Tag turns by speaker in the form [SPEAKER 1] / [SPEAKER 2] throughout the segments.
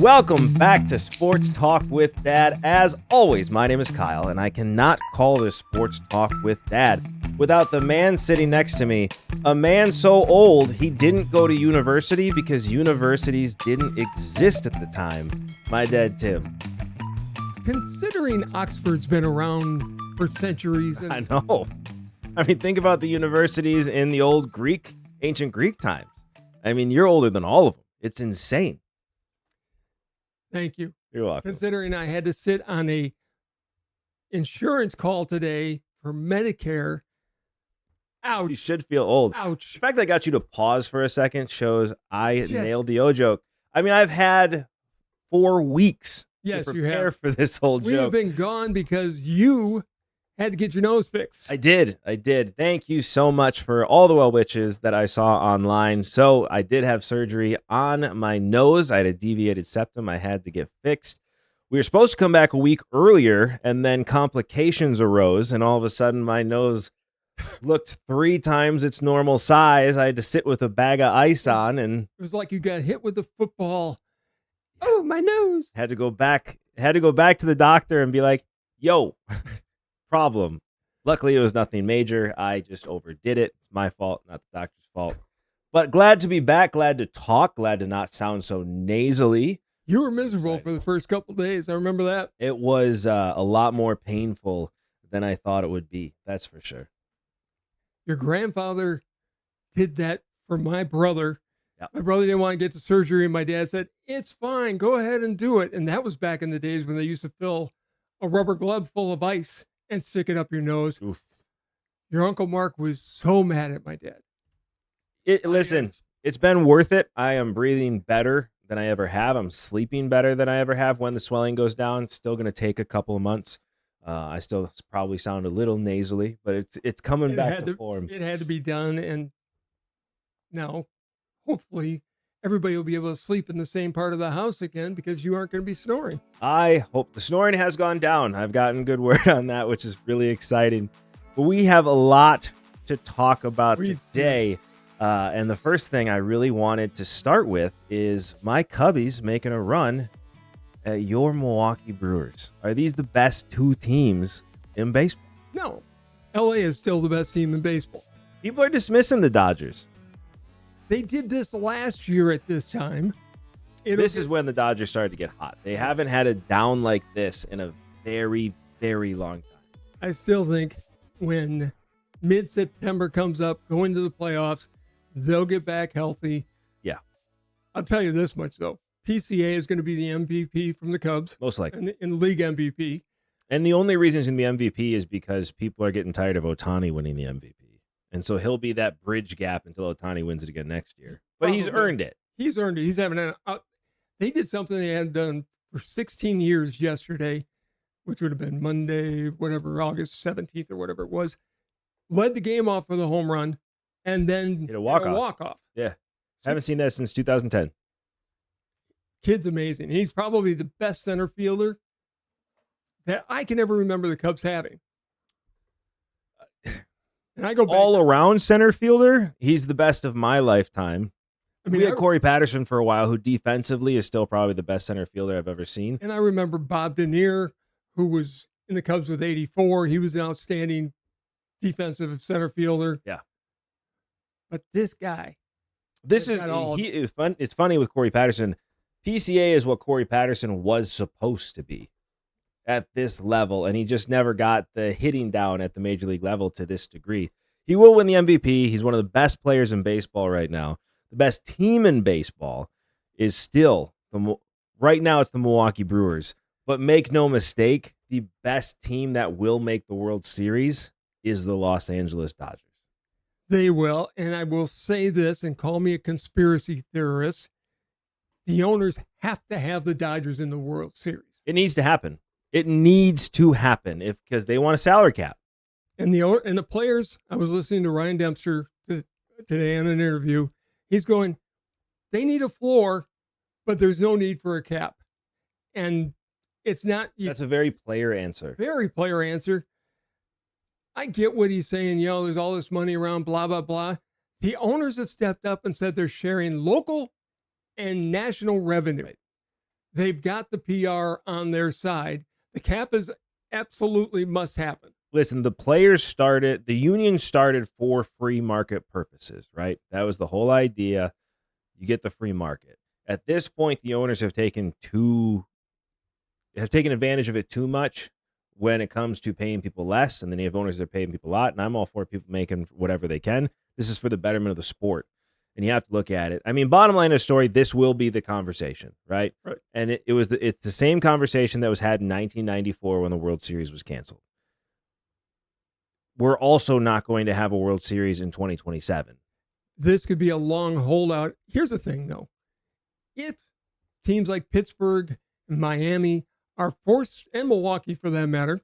[SPEAKER 1] Welcome back to Sports Talk with Dad. As always, my name is Kyle, and I cannot call this Sports Talk with Dad without the man sitting next to me, a man so old he didn't go to university because universities didn't exist at the time, my dad, Tim.
[SPEAKER 2] Considering Oxford's been around for centuries.
[SPEAKER 1] I know. I mean, think about the universities in the old ancient Greek times. I mean, you're older than all of them. It's insane.
[SPEAKER 2] Thank you.
[SPEAKER 1] You're welcome.
[SPEAKER 2] Considering I had to sit on a insurance call today for Medicare. Ouch.
[SPEAKER 1] You should feel old.
[SPEAKER 2] Ouch.
[SPEAKER 1] The fact that I got you to pause for a second shows I nailed the O joke. I mean, I've had 4 weeks to prepare for this whole joke.
[SPEAKER 2] We have been gone because you had to get your nose fixed.
[SPEAKER 1] I did. Thank you so much for all the well wishes that I saw online. So I did have surgery on my nose. I had a deviated septum I had to get fixed. We were supposed to come back a week earlier, and then complications arose, and all of a sudden my nose looked 3 times its normal size. I had to sit with a bag of ice on, and
[SPEAKER 2] it was like you got hit with a football. Oh, my nose.
[SPEAKER 1] Had to go back to the doctor and be like, yo, problem. Luckily, it was nothing major. I just overdid it. It's my fault, not the doctor's fault. But glad to be back, glad to talk, glad to not sound so nasally.
[SPEAKER 2] You were miserable for the first couple of days. I remember that.
[SPEAKER 1] It was a lot more painful than I thought it would be. That's for sure.
[SPEAKER 2] Your grandfather did that for my brother.
[SPEAKER 1] Yep.
[SPEAKER 2] My brother didn't want to get to surgery, and my dad said, it's fine. Go ahead and do it. And that was back in the days when they used to fill a rubber glove full of ice and stick it up your nose.
[SPEAKER 1] Oof.
[SPEAKER 2] Your Uncle Mark was so mad at my dad.
[SPEAKER 1] Listen, it's been worth it. I am breathing better than I ever have. I'm sleeping better than I ever have when the swelling goes down. It's still going to take a couple of months. I still probably sound a little nasally, but it's coming back to form.
[SPEAKER 2] It had to be done, and now hopefully everybody will be able to sleep in the same part of the house again because you aren't going to be snoring.
[SPEAKER 1] I hope the snoring has gone down. I've gotten good word on that, which is really exciting. But we have a lot to talk about today. And the first thing I really wanted to start with is my Cubbies making a run at your Milwaukee Brewers. Are these the best 2 teams in baseball?
[SPEAKER 2] No. LA is still the best team in baseball.
[SPEAKER 1] People are dismissing the Dodgers.
[SPEAKER 2] They did this last year at this time.
[SPEAKER 1] This is when the Dodgers started to get hot. They haven't had a down like this in a very, very long time.
[SPEAKER 2] I still think when mid-September comes up, going to the playoffs, they'll get back healthy.
[SPEAKER 1] Yeah.
[SPEAKER 2] I'll tell you this much, though. PCA is going to be the MVP from the Cubs.
[SPEAKER 1] Most likely.
[SPEAKER 2] And league MVP.
[SPEAKER 1] And the only reason he's in the MVP is because people are getting tired of Ohtani winning the MVP. And so he'll be that bridge gap until Ohtani wins it again next year. But he's earned it.
[SPEAKER 2] He's earned it. He's having they did something they hadn't done for 16 years yesterday, which would have been Monday, whatever, August 17th or whatever it was. Led the game off with a home run and then
[SPEAKER 1] hit a walk-off. Yeah. Haven't seen that since 2010.
[SPEAKER 2] Kid's amazing. He's probably the best center fielder that I can ever remember the Cubs having. And I go back
[SPEAKER 1] all-around center fielder. He's the best of my lifetime. I mean, we had Corey Patterson for a while, who defensively is still probably the best center fielder I've ever seen.
[SPEAKER 2] And I remember Bob Denier, who was in the Cubs with 84. He was an outstanding defensive center fielder.
[SPEAKER 1] Yeah.
[SPEAKER 2] But this guy.
[SPEAKER 1] It's funny with Corey Patterson. PCA is what Corey Patterson was supposed to be at this level, and he just never got the hitting down at the major league level to this degree. He will win the MVP. He's one of the best players in baseball right now. The best team in baseball is still, right now it's the Milwaukee Brewers. But make no mistake, the best team that will make the World Series is the Los Angeles Dodgers.
[SPEAKER 2] They will, and I will say this, and call me a conspiracy theorist, the owners have to have the Dodgers in the World Series.
[SPEAKER 1] It needs to happen. It needs to happen because they want a salary cap.
[SPEAKER 2] And the players, I was listening to Ryan Dempster today in an interview. He's going, they need a floor, but there's no need for a cap. And it's not.
[SPEAKER 1] That's a very player answer.
[SPEAKER 2] Very player answer. I get what he's saying. There's all this money around, blah, blah, blah. The owners have stepped up and said they're sharing local and national revenue. Right. They've got the PR on their side. The cap is absolutely must happen.
[SPEAKER 1] Listen, the union started for free market purposes, right? That was the whole idea. You get the free market. At this point, the owners have taken advantage of it too much when it comes to paying people less, and then you have owners that are paying people a lot, and I'm all for people making whatever they can. This is for the betterment of the sport, and you have to look at it. I mean, bottom line of the story, this will be the conversation, right?
[SPEAKER 2] Right.
[SPEAKER 1] And it's the same conversation that was had in 1994 when the World Series was canceled. We're also not going to have a World Series in 2027.
[SPEAKER 2] This could be a long holdout. Here's the thing, though. If teams like Pittsburgh and Miami are forced, and Milwaukee for that matter,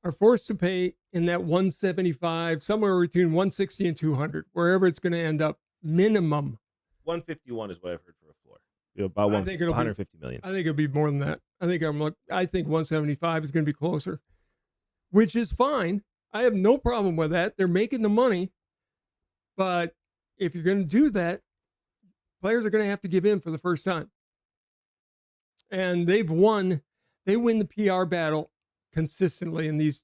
[SPEAKER 2] are forced to pay in that 175, somewhere between 160 and 200, wherever it's going to end up, minimum.
[SPEAKER 1] 151 is what I've heard for a floor. About 150 million.
[SPEAKER 2] I think it'll be more than that. I think 175 is going to be closer, which is fine. I have no problem with that. They're making the money, but if you're going to do that, players are going to have to give in for the first time. And they win the PR battle consistently in these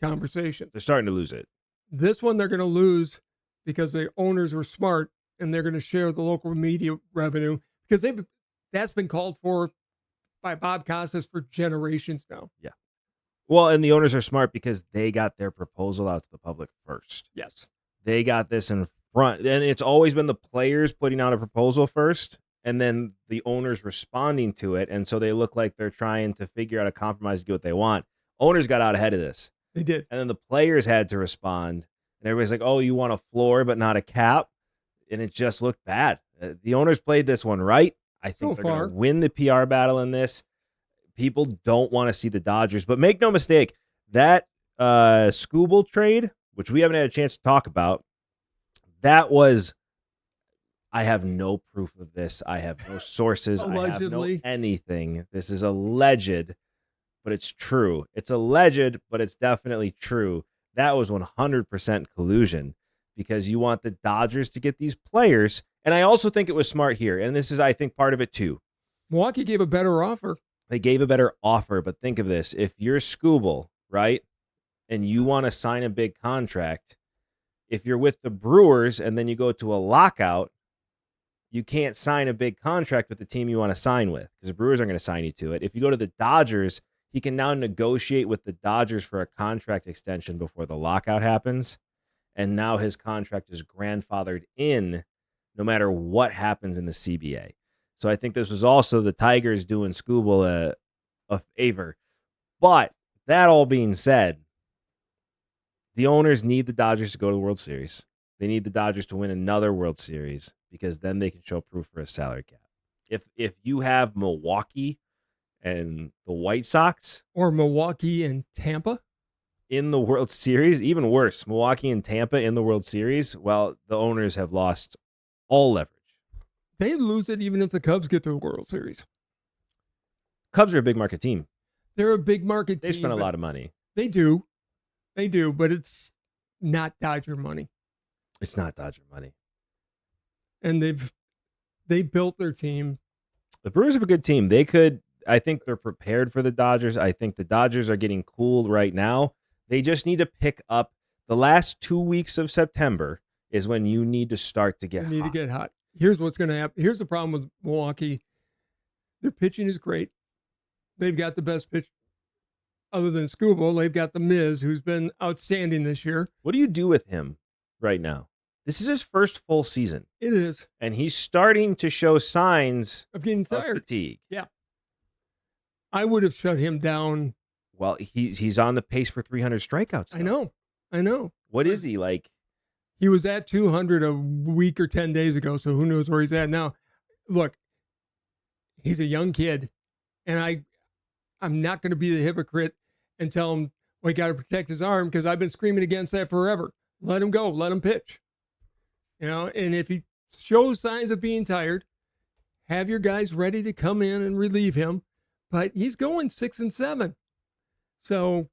[SPEAKER 2] conversations.
[SPEAKER 1] They're starting to lose it.
[SPEAKER 2] This one they're going to lose because the owners were smart and they're going to share the local media revenue because that's been called for by Bob Costas for generations now.
[SPEAKER 1] Yeah. Well, and the owners are smart because they got their proposal out to the public first.
[SPEAKER 2] Yes.
[SPEAKER 1] They got this in front. And it's always been the players putting out a proposal first and then the owners responding to it. And so they look like they're trying to figure out a compromise to get what they want. Owners got out ahead of this.
[SPEAKER 2] They did.
[SPEAKER 1] And then the players had to respond. And everybody's like, oh, you want a floor but not a cap? And it just looked bad. The owners played this one right. I think they're going to win the PR battle in this. People don't want to see the Dodgers. But make no mistake, that Skubal trade, which we haven't had a chance to talk about, that was, I have no proof of this. I have no sources.
[SPEAKER 2] Allegedly.
[SPEAKER 1] I have no anything. This is alleged, but it's true. It's alleged, but it's definitely true. That was 100% collusion because you want the Dodgers to get these players. And I also think it was smart here. And this is, I think, part of it too.
[SPEAKER 2] Milwaukee gave a better offer.
[SPEAKER 1] They gave a better offer, but think of this. If you're Skubal, right, and you want to sign a big contract, if you're with the Brewers and then you go to a lockout, you can't sign a big contract with the team you want to sign with because the Brewers aren't going to sign you to it. If you go to the Dodgers, he can now negotiate with the Dodgers for a contract extension before the lockout happens. And now his contract is grandfathered in no matter what happens in the CBA. So I think this was also the Tigers doing Skubal a favor. But that all being said, the owners need the Dodgers to go to the World Series. They need the Dodgers to win another World Series because then they can show proof for a salary cap. If you have Milwaukee and the White Sox,
[SPEAKER 2] or Milwaukee and Tampa
[SPEAKER 1] in the World Series, even worse, Milwaukee and Tampa in the World Series, well, the owners have lost all leverage.
[SPEAKER 2] They lose it even if the Cubs get to the World Series.
[SPEAKER 1] Cubs are a big market team.
[SPEAKER 2] They're a big market team.
[SPEAKER 1] They spend a lot of money.
[SPEAKER 2] They do, but it's not Dodger money.
[SPEAKER 1] It's not Dodger money.
[SPEAKER 2] And they built their team.
[SPEAKER 1] The Brewers have a good team. I think they're prepared for the Dodgers. I think the Dodgers are getting cooled right now. They just need to pick up the last 2 weeks of September is when you need to start to get hot.
[SPEAKER 2] You need to get hot. Here's what's going to happen. Here's the problem with Milwaukee. Their pitching is great. They've got the best pitch other than Skubal. They've got the Miz, who's been outstanding this year.
[SPEAKER 1] What do you do with him right now? This is his first full season.
[SPEAKER 2] It is.
[SPEAKER 1] And he's starting to show signs
[SPEAKER 2] of getting tired.
[SPEAKER 1] Of fatigue.
[SPEAKER 2] Yeah. I would have shut him down.
[SPEAKER 1] Well, he's on the pace for 300 strikeouts.
[SPEAKER 2] Though. I know.
[SPEAKER 1] What is he like?
[SPEAKER 2] He was at 200 a week or 10 days ago, so who knows where he's at now. Look, he's a young kid, and I'm not going to be the hypocrite and tell him, well, he got to protect his arm because I've been screaming against that forever. Let him go. Let him pitch. And if he shows signs of being tired, have your guys ready to come in and relieve him. But he's going 6 and 7. So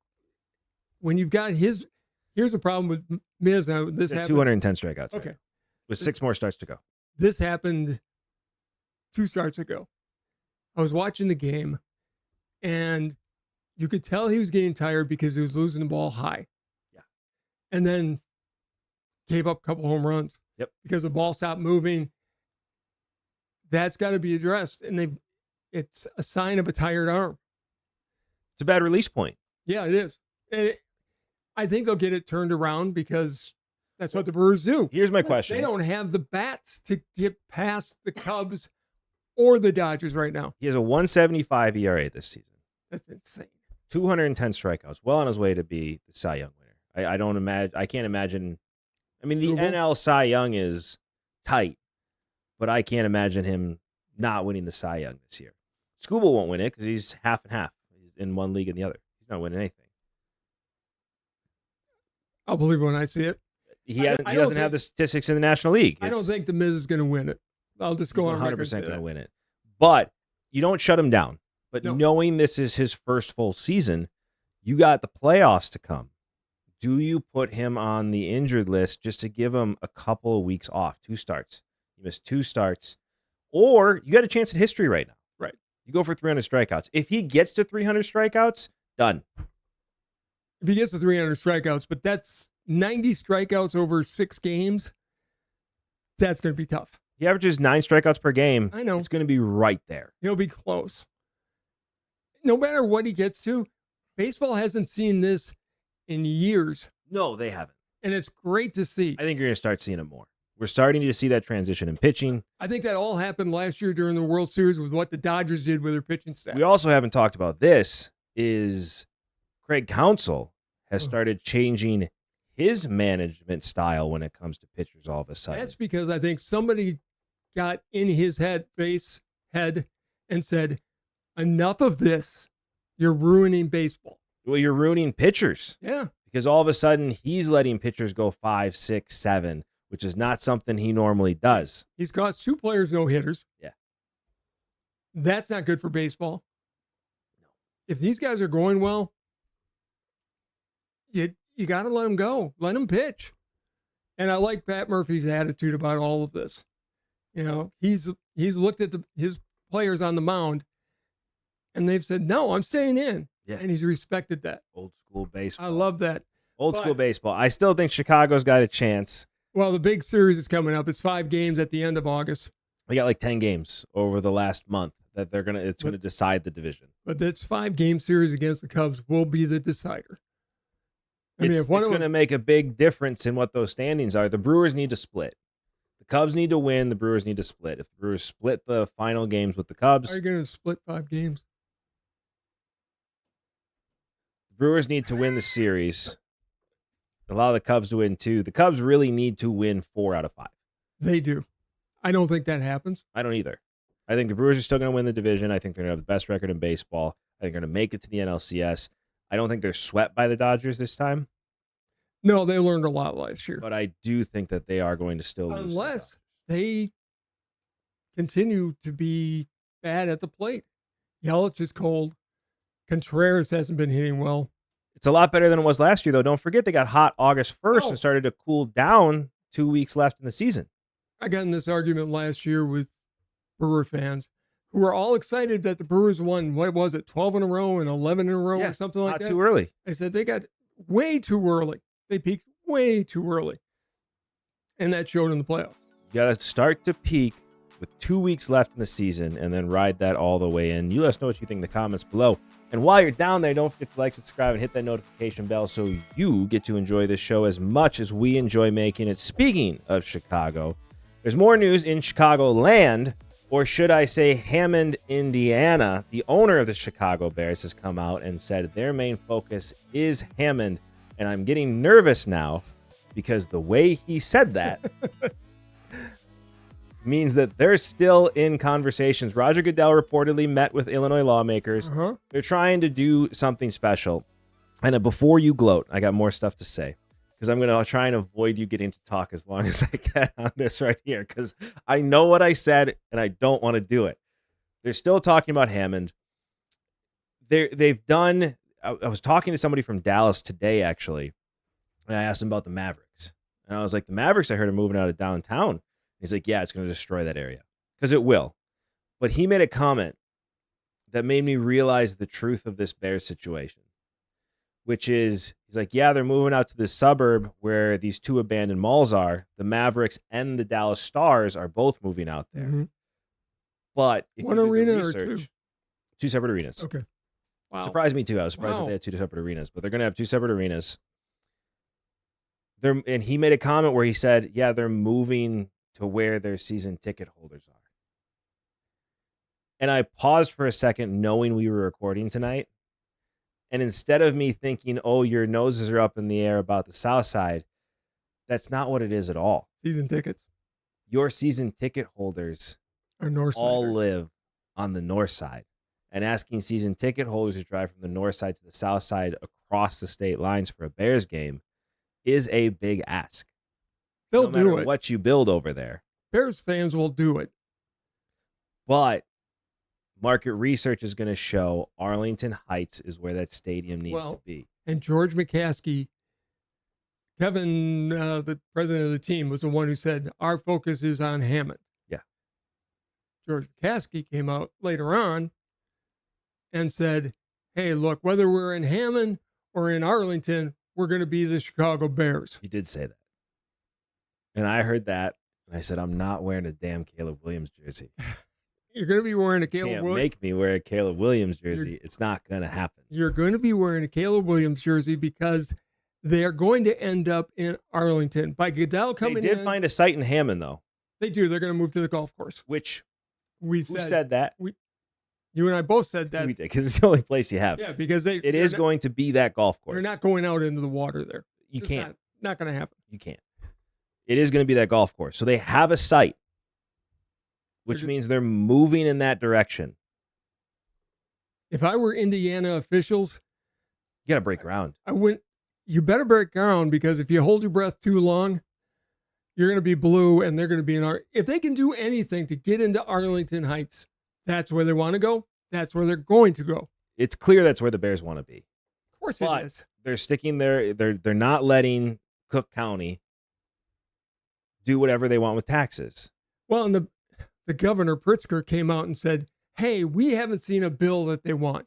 [SPEAKER 2] when you've got here's the problem with Miz. Now, this happened
[SPEAKER 1] 210 strikeouts.
[SPEAKER 2] Okay.
[SPEAKER 1] Right? With 6 more starts to go.
[SPEAKER 2] This happened 2 starts ago. I was watching the game, and you could tell he was getting tired because he was losing the ball high.
[SPEAKER 1] Yeah.
[SPEAKER 2] And then gave up a couple home runs.
[SPEAKER 1] Yep.
[SPEAKER 2] Because the ball stopped moving. That's got to be addressed. And it's a sign of a tired arm.
[SPEAKER 1] It's a bad release point.
[SPEAKER 2] Yeah, it is. I think they'll get it turned around because that's what the Brewers do.
[SPEAKER 1] Here's my question.
[SPEAKER 2] They don't have the bats to get past the Cubs or the Dodgers right now.
[SPEAKER 1] He has a 1.75 ERA this season.
[SPEAKER 2] That's insane.
[SPEAKER 1] 210 strikeouts. Well on his way to be the Cy Young winner. I can't imagine. I mean, the NL Cy Young is tight, but I can't imagine him not winning the Cy Young this year. Skubal won't win it because he's half and half. He's in one league and the other. He's not winning anything.
[SPEAKER 2] I'll believe it when I see it.
[SPEAKER 1] He doesn't have the statistics in the National League.
[SPEAKER 2] I don't think the Miz is going to win it. I'll just go on
[SPEAKER 1] 100% going to win it. But you don't shut him down. But knowing this is his first full season, you got the playoffs to come. Do you put him on the injured list just to give him a couple of weeks off? 2 starts. You missed 2 starts. Or you got a chance at history right now.
[SPEAKER 2] Right.
[SPEAKER 1] You go for 300 strikeouts. If he gets to 300 strikeouts, done.
[SPEAKER 2] If he gets to 300 strikeouts, but that's 90 strikeouts over 6 games, that's going to be tough.
[SPEAKER 1] He averages 9 strikeouts per game.
[SPEAKER 2] I know.
[SPEAKER 1] It's going to be right there.
[SPEAKER 2] He'll be close. No matter what he gets to, baseball hasn't seen this in years.
[SPEAKER 1] No, they haven't.
[SPEAKER 2] And it's great to see.
[SPEAKER 1] I think you're going to start seeing it more. We're starting to see that transition in pitching.
[SPEAKER 2] I think that all happened last year during the World Series with what the Dodgers did with their pitching staff.
[SPEAKER 1] We also haven't talked about this, is Craig Counsell has started changing his management style when it comes to pitchers all of a sudden.
[SPEAKER 2] That's because I think somebody got in his head and said, enough of this. You're ruining baseball.
[SPEAKER 1] Well, you're ruining pitchers.
[SPEAKER 2] Yeah.
[SPEAKER 1] Because all of a sudden he's letting pitchers go 5, 6, 7, which is not something he normally does.
[SPEAKER 2] He's cost 2 players no hitters.
[SPEAKER 1] Yeah.
[SPEAKER 2] That's not good for baseball. If these guys are going well, you got to let them go. Let them pitch. And I like Pat Murphy's attitude about all of this. You know, he's looked at his players on the mound, and they've said, no, I'm staying in.
[SPEAKER 1] Yeah.
[SPEAKER 2] And he's respected that.
[SPEAKER 1] Old school baseball.
[SPEAKER 2] I love that.
[SPEAKER 1] Old school baseball. I still think Chicago's got a chance.
[SPEAKER 2] Well, the big series is coming up. It's 5 games at the end of August.
[SPEAKER 1] They got like 10 games over the last month that it's going to decide the division.
[SPEAKER 2] But this 5-game series against the Cubs will be the decider.
[SPEAKER 1] It's going to make a big difference in what those standings are. The Brewers need to split. The Cubs need to win. The Brewers need to split. If the Brewers split the final games with the Cubs,
[SPEAKER 2] are you going to split 5 games?
[SPEAKER 1] The Brewers need to win the series. Allow the Cubs to win 2. The Cubs really need to win 4 out of 5.
[SPEAKER 2] They do. I don't think that happens.
[SPEAKER 1] I don't either. I think the Brewers are still going to win the division. I think they're going to have the best record in baseball. I think they're going to make it to the NLCS. I don't think they're swept by the Dodgers this time.
[SPEAKER 2] No, they learned a lot last year.
[SPEAKER 1] But I do think that they are going to still lose.
[SPEAKER 2] Unless they continue to be bad at the plate. Yelich is cold. Contreras hasn't been hitting well.
[SPEAKER 1] It's a lot better than it was last year, though. Don't forget they got hot August 1st and started to cool down 2 weeks left in the season.
[SPEAKER 2] I got in this argument last year with Brewer fans who were all excited that the Brewers won, what was it, 12 in a row and 11 in a row or something like that?
[SPEAKER 1] Not too early.
[SPEAKER 2] I said they got way too early. They peaked way too early. And that showed in the playoffs.
[SPEAKER 1] You got to start to peak with 2 weeks left in the season and then ride that all the way in. You let us know what you think in the comments below. And while you're down there, don't forget to like, subscribe, and hit that notification bell so you get to enjoy this show as much as we enjoy making it. Speaking of Chicago, there's more news in Chicagoland, or should I say Hammond, Indiana. The owner of the Chicago Bears has come out and said their main focus is Hammond. And I'm getting nervous now because the way he said that means that they're still in conversations. Roger Goodell reportedly met with Illinois lawmakers. They're trying to do something special. And before you gloat, I got more stuff to say because I'm going to try and avoid you getting to talk as long as I can on this right here because I know what I said and I don't want to do it. They're still talking about Hammond. They've done... I was talking to somebody from Dallas today, actually, and I asked him about the Mavericks. And I was like, the Mavericks, I heard, are moving out of downtown. He's like, yeah, it's going to destroy that area because it will. But he made a comment that made me realize the truth of this Bears situation, which is, he's like, yeah, they're moving out to the suburb where these 2 abandoned malls are. The Mavericks and the Dallas Stars are both moving out there.
[SPEAKER 2] Mm-hmm.
[SPEAKER 1] But if
[SPEAKER 2] One
[SPEAKER 1] you do
[SPEAKER 2] arena
[SPEAKER 1] the
[SPEAKER 2] or
[SPEAKER 1] research, 2 separate arenas.
[SPEAKER 2] Okay. Wow.
[SPEAKER 1] Surprised me too. I was surprised that they had 2 separate arenas, but they're going to have 2 separate arenas. And he made a comment where he said, yeah, they're moving to where their season ticket holders are. And I paused for a second knowing we were recording tonight. And instead of me thinking, oh, your noses are up in the air about the South Side, that's not what it is at all.
[SPEAKER 2] Season tickets.
[SPEAKER 1] Your season ticket holders
[SPEAKER 2] Or North
[SPEAKER 1] all
[SPEAKER 2] Siders.
[SPEAKER 1] live on the North Side. And asking season ticket holders to drive from the North Side to the South Side across the state lines for a Bears game is a big ask.
[SPEAKER 2] They'll
[SPEAKER 1] no matter
[SPEAKER 2] do it.
[SPEAKER 1] what you build over there.
[SPEAKER 2] Bears fans will do it.
[SPEAKER 1] But market research is going to show Arlington Heights is where that stadium needs to be.
[SPEAKER 2] And George McCaskey, Kevin, the president of the team, was the one who said, our focus is on Hammond.
[SPEAKER 1] Yeah.
[SPEAKER 2] George McCaskey came out later on and said, hey, look, whether we're in Hammond or in Arlington, we're going to be the Chicago Bears.
[SPEAKER 1] He did say that. And I heard that, and I said, I'm not wearing a damn Caleb Williams jersey.
[SPEAKER 2] You're going to be wearing a Caleb
[SPEAKER 1] Can't
[SPEAKER 2] Williams.
[SPEAKER 1] make me wear a Caleb Williams jersey. It's not going to happen.
[SPEAKER 2] You're going to be wearing a Caleb Williams jersey because they are going to end up in Arlington. By Goodell coming in.
[SPEAKER 1] They did find a site in Hammond, though.
[SPEAKER 2] They do. They're going to move to the golf course.
[SPEAKER 1] Which,
[SPEAKER 2] who
[SPEAKER 1] said that?
[SPEAKER 2] You and I both said that.
[SPEAKER 1] We did, because it's the only place you have.
[SPEAKER 2] Yeah, because
[SPEAKER 1] it is going to be that golf course.
[SPEAKER 2] They're not going out into the water there.
[SPEAKER 1] You can't.
[SPEAKER 2] Not going to happen.
[SPEAKER 1] You can't. It is going to be that golf course. So they have a site, which means they're moving in that direction.
[SPEAKER 2] If I were Indiana officials,
[SPEAKER 1] you got to break ground.
[SPEAKER 2] I wouldn't. You better break ground, because if you hold your breath too long, you're going to be blue, and they're going to be in if they can do anything to get into Arlington Heights, that's where they want to go. That's where they're going to go.
[SPEAKER 1] It's clear that's where the Bears want to be.
[SPEAKER 2] Of course it is.
[SPEAKER 1] They're sticking there. They're not letting Cook County do whatever they want with taxes.
[SPEAKER 2] Well, and the governor Pritzker came out and said, hey, we haven't seen a bill that they want.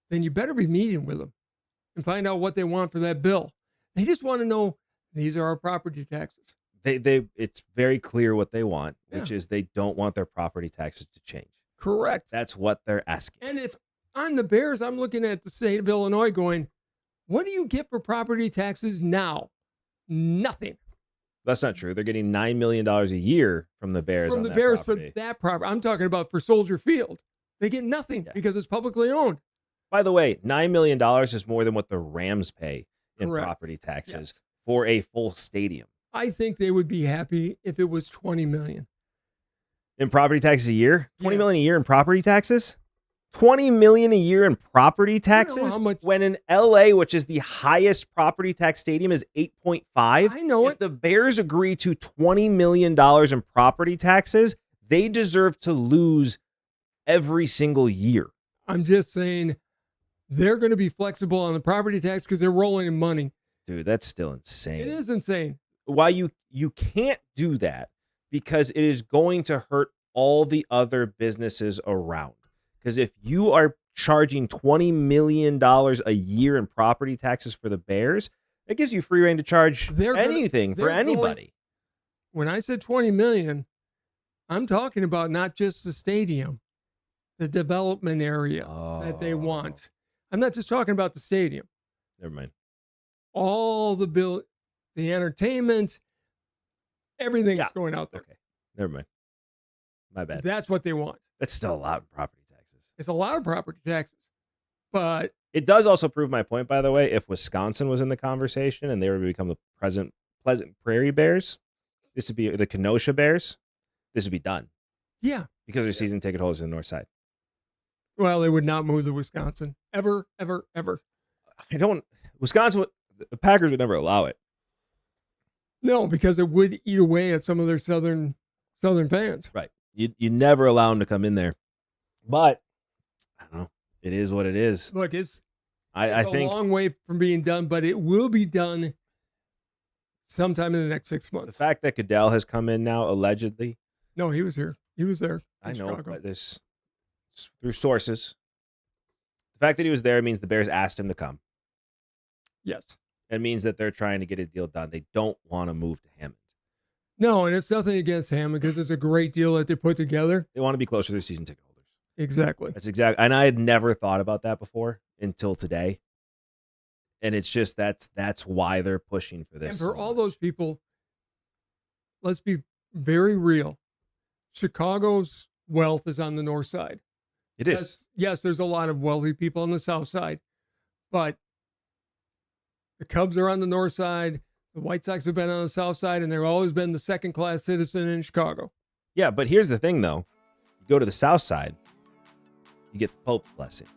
[SPEAKER 2] Then you better be meeting with them and find out what they want for that bill. They just want to know, these are our property taxes.
[SPEAKER 1] It's very clear what they want, which is they don't want their property taxes to change.
[SPEAKER 2] Correct.
[SPEAKER 1] That's what they're asking.
[SPEAKER 2] And if I'm the Bears, I'm looking at the state of Illinois going, what do you get for property taxes now? Nothing.
[SPEAKER 1] That's not true. They're getting $9 million a year from the Bears.
[SPEAKER 2] From the Bears for that property. I'm talking about for Soldier Field. They get nothing because it's publicly owned.
[SPEAKER 1] By the way, $9 million is more than what the Rams pay in property taxes for a full stadium.
[SPEAKER 2] I think they would be happy if it was $20 million.
[SPEAKER 1] In property taxes a year? $20 million a year in property taxes? $20 million a year in property taxes?
[SPEAKER 2] You know how much,
[SPEAKER 1] when in LA, which is the highest property tax stadium, is 8.5.
[SPEAKER 2] I know
[SPEAKER 1] if the Bears agree to $20 million in property taxes, they deserve to lose every single year.
[SPEAKER 2] I'm just saying they're going to be flexible on the property tax because they're rolling in money.
[SPEAKER 1] Dude, that's still insane.
[SPEAKER 2] It is insane.
[SPEAKER 1] Why you can't do that, because it is going to hurt all the other businesses around. Because if you are charging $20 million a year in property taxes for the Bears, it gives you free reign to charge anything for anybody.
[SPEAKER 2] When I said $20 million, I'm talking about not just the stadium, the development area that they want. I'm not just talking about the stadium.
[SPEAKER 1] Never mind.
[SPEAKER 2] All the the entertainment, everything that's going out there.
[SPEAKER 1] Okay. Never mind. My bad.
[SPEAKER 2] That's what they want.
[SPEAKER 1] That's still a lot of property taxes.
[SPEAKER 2] It's a lot of property taxes. But
[SPEAKER 1] it does also prove my point, by the way. If Wisconsin was in the conversation and they were to become the Pleasant Prairie Bears, this would be the Kenosha Bears. This would be done.
[SPEAKER 2] Yeah.
[SPEAKER 1] Because their season ticket holders in the north side.
[SPEAKER 2] Well, they would not move to Wisconsin. Ever.
[SPEAKER 1] Wisconsin, the Packers would never allow it.
[SPEAKER 2] No, because it would eat away at some of their southern fans.
[SPEAKER 1] Right. You never allow them to come in there. But, I don't know. It is what it is.
[SPEAKER 2] Look, it's
[SPEAKER 1] I think
[SPEAKER 2] a long way from being done, but it will be done sometime in the next 6 months.
[SPEAKER 1] The fact that Goodell has come in now, allegedly.
[SPEAKER 2] No, he was here. He was there.
[SPEAKER 1] I know, but there's through sources, the fact that he was there means the Bears asked him to come.
[SPEAKER 2] Yes.
[SPEAKER 1] It means that they're trying to get a deal done. They don't want to move to Hammond.
[SPEAKER 2] No, and it's nothing against Hammond because it's a great deal that they put together.
[SPEAKER 1] They want to be closer to their season ticket holders.
[SPEAKER 2] Exactly.
[SPEAKER 1] That's exactly. And I had never thought about that before until today. And it's just that's why they're pushing for this.
[SPEAKER 2] And for all those people, let's be very real. Chicago's wealth is on the north side.
[SPEAKER 1] It is.
[SPEAKER 2] Yes, there's a lot of wealthy people on the south side, but the Cubs are on the north side. The White Sox have been on the south side, and they've always been the second-class citizen in Chicago.
[SPEAKER 1] Yeah, but here's the thing, though. You go to the south side, you get the Pope's blessing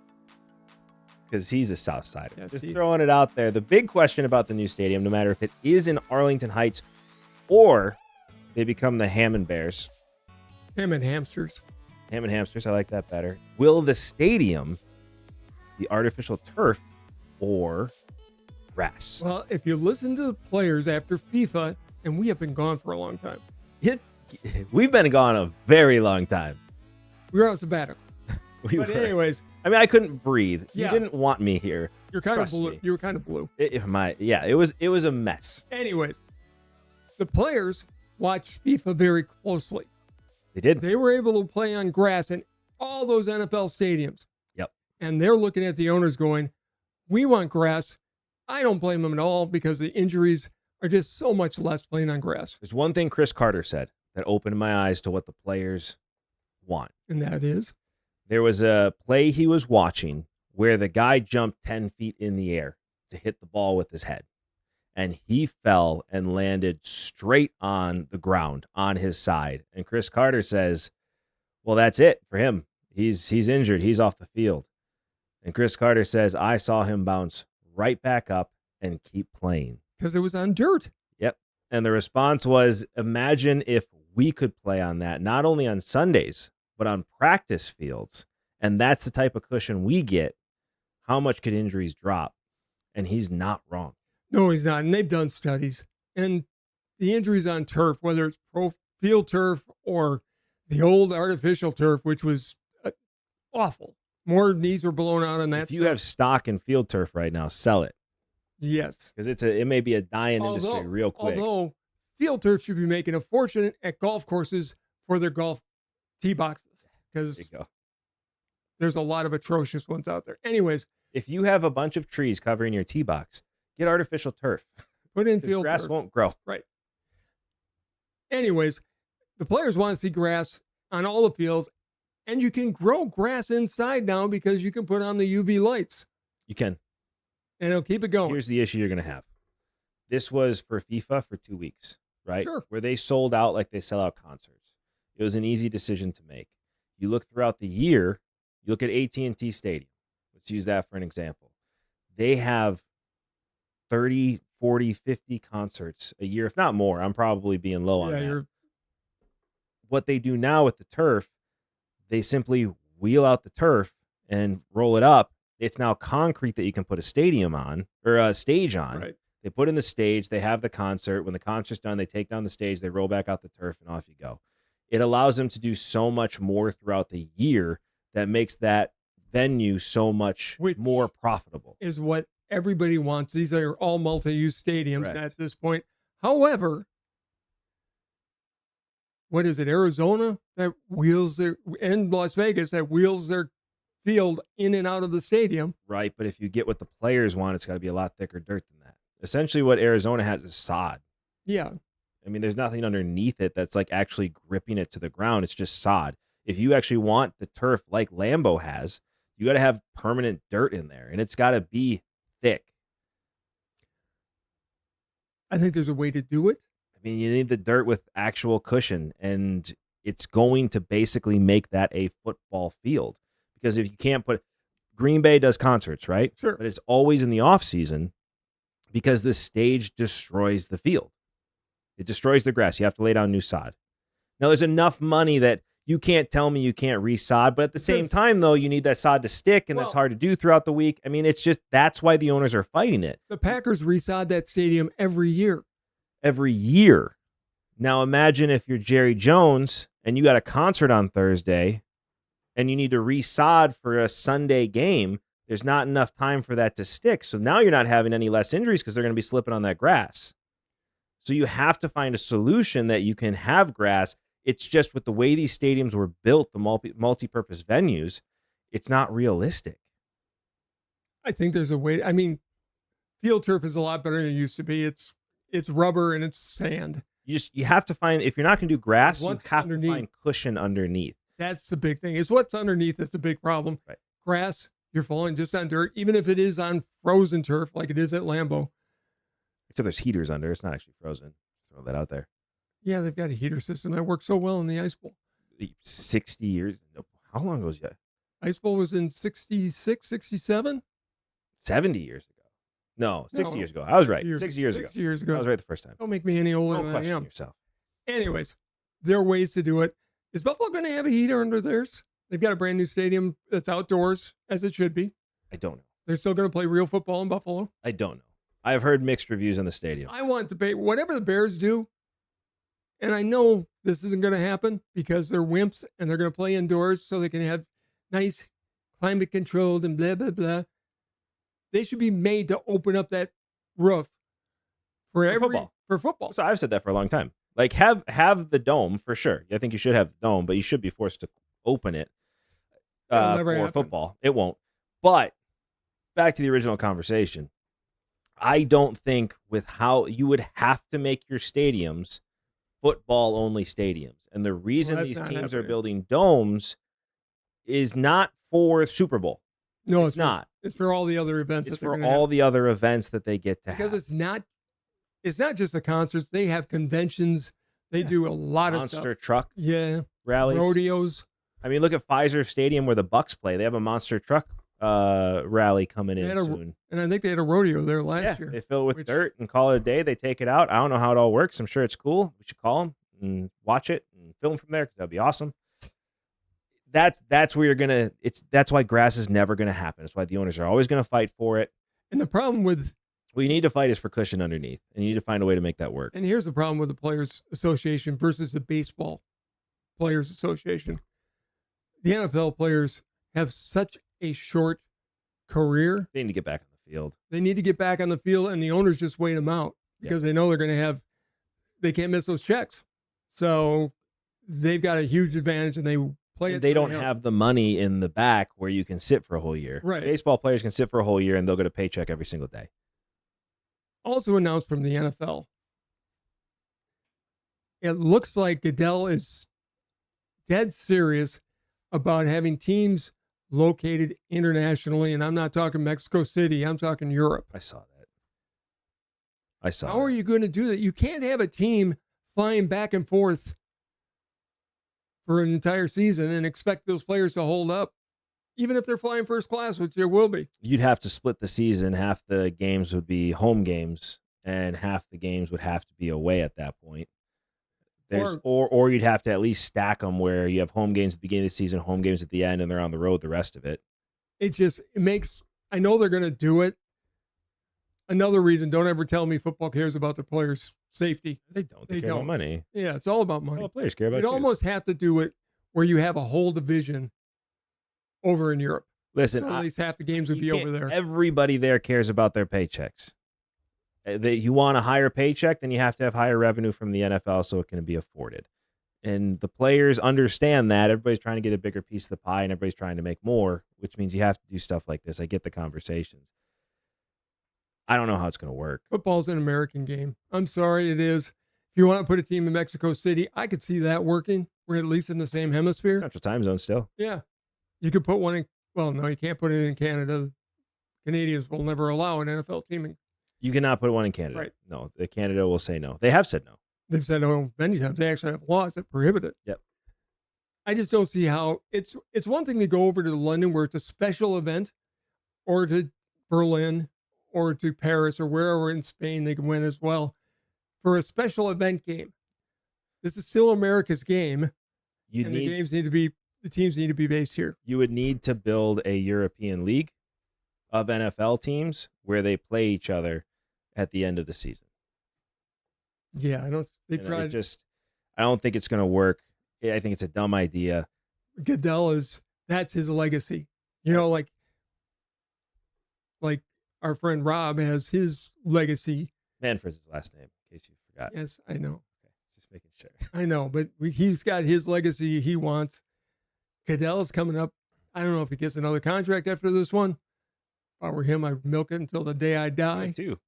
[SPEAKER 1] because he's a south sider.
[SPEAKER 2] Yes,
[SPEAKER 1] Just throwing it out there. The big question about the new stadium, no matter if it is in Arlington Heights or they become the Hammond Bears.
[SPEAKER 2] Hammond Hamsters.
[SPEAKER 1] Hammond Hamsters, I like that better. Will the stadium be artificial turf or grass?
[SPEAKER 2] Well, if you listen to the players after FIFA, and we have been gone for a long time.
[SPEAKER 1] We've been gone a very long time.
[SPEAKER 2] We were on sabbatical. Anyways.
[SPEAKER 1] I mean, I couldn't breathe.
[SPEAKER 2] Yeah.
[SPEAKER 1] You didn't want me here.
[SPEAKER 2] You're kind
[SPEAKER 1] Trust
[SPEAKER 2] of blue.
[SPEAKER 1] me.
[SPEAKER 2] You were kind of blue.
[SPEAKER 1] It was a mess.
[SPEAKER 2] Anyways, the players watched FIFA very closely.
[SPEAKER 1] They did.
[SPEAKER 2] They were able to play on grass in all those NFL stadiums.
[SPEAKER 1] Yep.
[SPEAKER 2] And they're looking at the owners going, we want grass. I don't blame them at all because the injuries are just so much less playing on grass.
[SPEAKER 1] There's one thing Chris Carter said that opened my eyes to what the players want.
[SPEAKER 2] And that is?
[SPEAKER 1] There was a play he was watching where the guy jumped 10 feet in the air to hit the ball with his head. And he fell and landed straight on the ground on his side. And Chris Carter says, well, that's it for him. He's injured. He's off the field. And Chris Carter says, I saw him bounce right back up and keep playing.
[SPEAKER 2] Because it was on dirt.
[SPEAKER 1] Yep. And the response was, imagine if we could play on that, not only on Sundays, but on practice fields. And that's the type of cushion we get. How much could injuries drop? And he's not wrong.
[SPEAKER 2] No, he's not. And they've done studies. And the injuries on turf, whether it's pro field turf or the old artificial turf, which was awful. More knees were blown out on that.
[SPEAKER 1] If you have stock in field turf right now, sell it.
[SPEAKER 2] Yes.
[SPEAKER 1] Because it may be a dying industry real quick.
[SPEAKER 2] Although field turf should be making a fortune at golf courses for their golf tee boxes. Because there's a lot of atrocious ones out there. Anyways.
[SPEAKER 1] If you have a bunch of trees covering your tee box, get artificial turf.
[SPEAKER 2] Put in field
[SPEAKER 1] grass
[SPEAKER 2] turf.
[SPEAKER 1] Won't grow.
[SPEAKER 2] Right. Anyways, the players want to see grass on all the fields, and you can grow grass inside now because you can put on the UV lights.
[SPEAKER 1] You can.
[SPEAKER 2] And it'll keep it going.
[SPEAKER 1] Here's the issue you're going to have. This was for FIFA for 2 weeks, right?
[SPEAKER 2] Sure.
[SPEAKER 1] Where they sold out like they sell out concerts. It was an easy decision to make. You look throughout the year, you look at AT&T Stadium. Let's use that for an example. They have 30, 40, 50 concerts a year, if not more. I'm probably being low on that. What they do now with the turf, they simply wheel out the turf and roll it up. It's now concrete that you can put a stadium on or a stage on.
[SPEAKER 2] Right.
[SPEAKER 1] They put in the stage, they have the concert. When the concert's done, they take down the stage, they roll back out the turf, and off you go. It allows them to do so much more throughout the year that makes that venue so much more profitable.
[SPEAKER 2] Is what everybody wants. These are all multi-use stadiums
[SPEAKER 1] Correct.
[SPEAKER 2] at this point. However, what is it? Arizona that wheels their and Las Vegas that wheels their field in and out of the stadium.
[SPEAKER 1] Right, but if you get what the players want, it's got to be a lot thicker dirt than that. Essentially, what Arizona has is sod.
[SPEAKER 2] Yeah.
[SPEAKER 1] I mean, there's nothing underneath it that's like actually gripping it to the ground. It's just sod. If you actually want the turf like Lambeau has, you got to have permanent dirt in there, and it's got to be thick.
[SPEAKER 2] I think there's a way to do it.
[SPEAKER 1] I mean, you need the dirt with actual cushion, and it's going to basically make that a football field. Because if you can't put Green Bay does concerts, right?
[SPEAKER 2] Sure.
[SPEAKER 1] But it's always in the off season because the stage destroys the field. It destroys the grass. You have to lay down new sod. Now, there's enough money that you can't tell me you can't re-sod, but at the same time, though, you need that sod to stick, and that's hard to do throughout the week. I mean, it's just that's why the owners are fighting it.
[SPEAKER 2] The Packers re-sod that stadium every year.
[SPEAKER 1] Every year. Now, imagine if you're Jerry Jones and you got a concert on Thursday, and you need to resod for a Sunday game, there's not enough time for that to stick. So now you're not having any less injuries because they're going to be slipping on that grass. So you have to find a solution that you can have grass. It's just with the way these stadiums were built, the multi-purpose venues, it's not realistic.
[SPEAKER 2] I think there's a way. I mean, field turf is a lot better than it used to be. It's rubber and it's sand.
[SPEAKER 1] You have to find, if you're not going to do grass, you
[SPEAKER 2] What's
[SPEAKER 1] have
[SPEAKER 2] underneath?
[SPEAKER 1] to find cushion underneath.
[SPEAKER 2] That's the big thing. It's what's underneath that's the big problem.
[SPEAKER 1] Right.
[SPEAKER 2] Grass, you're falling just on dirt, even if it is on frozen turf like it is at Lambeau.
[SPEAKER 1] Except there's heaters under. It's not actually frozen. Throw that out there.
[SPEAKER 2] Yeah, they've got a heater system that works so well in the ice bowl.
[SPEAKER 1] 60 years. How long ago was that?
[SPEAKER 2] Ice bowl was in 66, 67?
[SPEAKER 1] 70 years ago. No, 60
[SPEAKER 2] No,
[SPEAKER 1] years ago. I was right.
[SPEAKER 2] 60
[SPEAKER 1] 60 years ago.
[SPEAKER 2] 60 years
[SPEAKER 1] I
[SPEAKER 2] ago.
[SPEAKER 1] was right the first time.
[SPEAKER 2] Don't make me any older
[SPEAKER 1] Don't
[SPEAKER 2] than I
[SPEAKER 1] question
[SPEAKER 2] am.
[SPEAKER 1] yourself.
[SPEAKER 2] Anyways, there are ways to do it. Is Buffalo going to have a heater under theirs? They've got a brand new stadium that's outdoors, as it should be.
[SPEAKER 1] I don't know.
[SPEAKER 2] They're still going to play real football in Buffalo.
[SPEAKER 1] I don't know. I've heard mixed reviews on the stadium.
[SPEAKER 2] I want to pay whatever the Bears do. And I know this isn't going to happen because they're wimps and they're going to play indoors so they can have nice climate controlled and blah, blah, blah. They should be made to open up that roof for football.
[SPEAKER 1] So I've said that for a long time. Like have the dome for sure. I think you should have the dome, but you should be forced to open it for
[SPEAKER 2] happen.
[SPEAKER 1] football. It won't. But back to the original conversation. I don't think with how you would have to make your stadiums football only stadiums. And the reason these teams are building domes is not for Super Bowl.
[SPEAKER 2] No,
[SPEAKER 1] it's not.
[SPEAKER 2] It's for all the other events.
[SPEAKER 1] It's for all the other events that they get to have.
[SPEAKER 2] Because it's not just the concerts. They have conventions. They do a lot of stuff.
[SPEAKER 1] Monster truck rallies.
[SPEAKER 2] Rodeos.
[SPEAKER 1] I mean, look at Pfizer Stadium where the Bucks play. They have a monster truck rally coming in soon.
[SPEAKER 2] And I think they had a rodeo there last year.
[SPEAKER 1] They fill it with dirt and call it a day. They take it out. I don't know how it all works. I'm sure it's cool. We should call them and watch it and film from there because that'd be awesome. That's where you're gonna. That's why grass is never gonna happen. That's why the owners are always gonna fight for it.
[SPEAKER 2] And the problem with
[SPEAKER 1] what you need to fight is for cushion underneath, and you need to find a way to make that work.
[SPEAKER 2] And here's the problem with the Players Association versus the Baseball Players Association. The NFL players have such a short career.
[SPEAKER 1] They need to get back on the field.
[SPEAKER 2] They need to get back on the field, and the owners just wait them out because they know they can't miss those checks. So they've got a huge advantage, and they play it.
[SPEAKER 1] They don't have the money in the back where you can sit for a whole year.
[SPEAKER 2] Right.
[SPEAKER 1] Baseball players can sit for a whole year, and they'll get a paycheck every single day.
[SPEAKER 2] Also announced from the NFL, it looks like Goodell is dead serious about having teams located internationally, and I'm not talking Mexico City. I'm talking Europe.
[SPEAKER 1] I saw that.
[SPEAKER 2] How are you going to do that? You can't have a team flying back and forth for an entire season and expect those players to hold up, even if they're flying first class, which there will be.
[SPEAKER 1] You'd have to split the season. Half the games would be home games, and half the games would have to be away at that point. Or you'd have to at least stack them where you have home games at the beginning of the season, home games at the end, and they're on the road the rest of it.
[SPEAKER 2] It makes, I know they're going to do it. Another reason, don't ever tell me football cares about the players' safety.
[SPEAKER 1] They don't. They care about money.
[SPEAKER 2] Yeah, it's all about money.
[SPEAKER 1] All players care about
[SPEAKER 2] You'd almost have to do it where you have a whole division over in Europe.
[SPEAKER 1] Listen,
[SPEAKER 2] so at least half the games would be over there.
[SPEAKER 1] Everybody there cares about their paychecks. You want a higher paycheck, then you have to have higher revenue from the NFL so it can be afforded. And the players understand that. Everybody's trying to get a bigger piece of the pie, and everybody's trying to make more, which means you have to do stuff like this. I get the conversations. I don't know how it's going to work.
[SPEAKER 2] Football's an American game. I'm sorry, it is. If you want to put a team in Mexico City, I could see that working. We're at least in the same hemisphere.
[SPEAKER 1] Central time zone still.
[SPEAKER 2] Yeah. You could put one in, well, no, you can't put it in Canada. Canadians will never allow an NFL team in.
[SPEAKER 1] You cannot put one in Canada.
[SPEAKER 2] Right.
[SPEAKER 1] No, Canada will say no. They have said no.
[SPEAKER 2] They've said no many times. They actually have laws that prohibit it.
[SPEAKER 1] Yep.
[SPEAKER 2] I just don't see how it's one thing to go over to London where it's a special event, or to Berlin, or to Paris, or wherever in Spain they can win as well for a special event game. This is still America's game. The teams need to be based here.
[SPEAKER 1] You would need to build a European league of NFL teams where they play each other at the end of the season.
[SPEAKER 2] Yeah, I don't
[SPEAKER 1] think it's going to work. I think it's a dumb idea.
[SPEAKER 2] Goodell is That's his legacy. Like our friend Rob has his legacy.
[SPEAKER 1] Manfred's his last name, in case you forgot.
[SPEAKER 2] Yes, I know.
[SPEAKER 1] Okay, just making sure.
[SPEAKER 2] I know, but he's got his legacy he wants. Cadell's coming up. I don't know if he gets another contract after this one. If I were him, I'd milk it until the day I die.
[SPEAKER 1] Me too.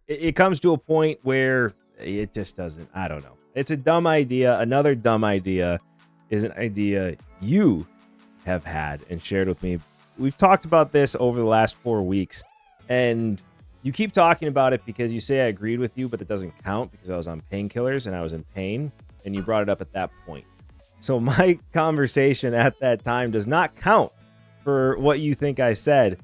[SPEAKER 1] It comes to a point where it just doesn't. I don't know. It's a dumb idea. Another dumb idea is an idea you have had and shared with me. We've talked about this over the last 4 weeks, and you keep talking about it because you say I agreed with you, but it doesn't count because I was on painkillers and I was in pain, and you brought it up at that point. So my conversation at that time does not count for what you think I said,